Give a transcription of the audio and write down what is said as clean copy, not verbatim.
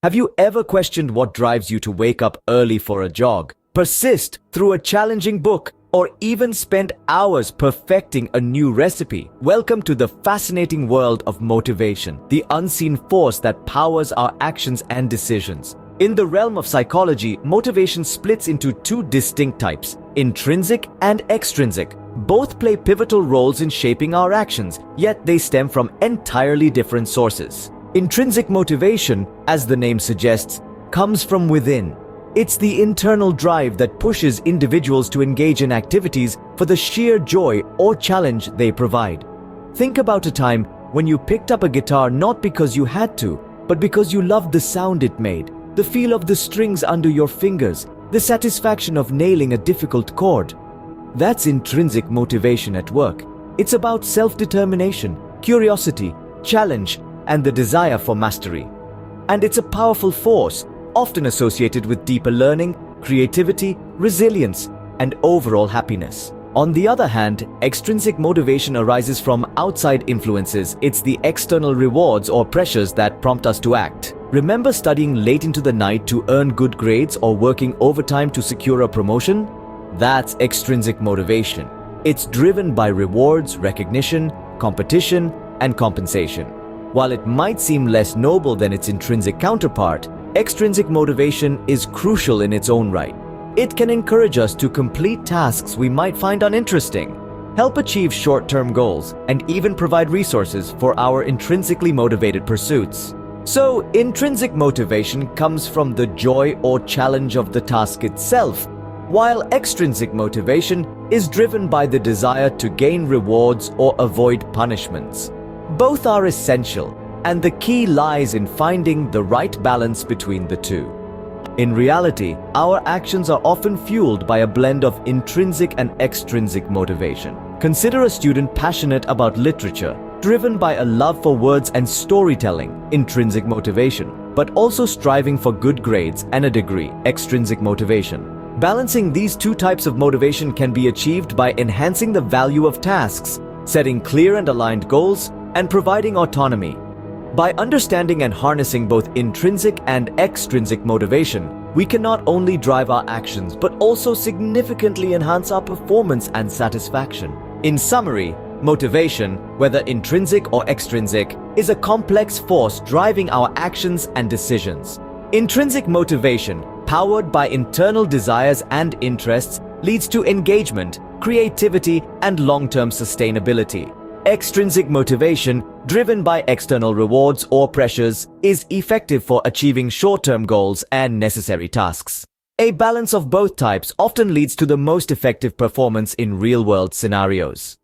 Have you ever questioned what drives you to wake up early for a jog, persist through a challenging book, or even spend hours perfecting a new recipe? Welcome to the fascinating world of motivation, the unseen force that powers our actions and decisions. In the realm of psychology, motivation splits into two distinct types: intrinsic and extrinsic. Both play pivotal roles in shaping our actions, yet they stem from entirely different sources. Intrinsic motivation, as the name suggests, comes from within. It's the internal drive that pushes individuals to engage in activities for the sheer joy or challenge they provide. Think about a time when you picked up a guitar not because you had to, but because you loved the sound it made, the feel of the strings under your fingers, the satisfaction of nailing a difficult chord. That's intrinsic motivation at work. It's about self-determination, curiosity, challenge, and the desire for mastery. And it's a powerful force, often associated with deeper learning, creativity, resilience, and overall happiness. On the other hand, extrinsic motivation arises from outside influences. It's the external rewards or pressures that prompt us to act. Remember studying late into the night to earn good grades or working overtime to secure a promotion? That's extrinsic motivation. It's driven by rewards, recognition, competition, and compensation. While it might seem less noble than its intrinsic counterpart, extrinsic motivation is crucial in its own right. It can encourage us to complete tasks we might find uninteresting, help achieve short-term goals, and even provide resources for our intrinsically motivated pursuits. So, intrinsic motivation comes from the joy or challenge of the task itself, while extrinsic motivation is driven by the desire to gain rewards or avoid punishments. Both are essential, and the key lies in finding the right balance between the two. In reality, our actions are often fueled by a blend of intrinsic and extrinsic motivation. Consider a student passionate about literature, driven by a love for words and storytelling, intrinsic motivation, but also striving for good grades and a degree, extrinsic motivation. Balancing these two types of motivation can be achieved by enhancing the value of tasks, setting clear and aligned goals, and providing autonomy. By understanding and harnessing both intrinsic and extrinsic motivation, we can not only drive our actions but also significantly enhance our performance and satisfaction. In summary, motivation, whether intrinsic or extrinsic, is a complex force driving our actions and decisions. Intrinsic motivation, powered by internal desires and interests, leads to engagement, creativity, and long-term sustainability. Extrinsic motivation, driven by external rewards or pressures, is effective for achieving short-term goals and necessary tasks. A balance of both types often leads to the most effective performance in real-world scenarios.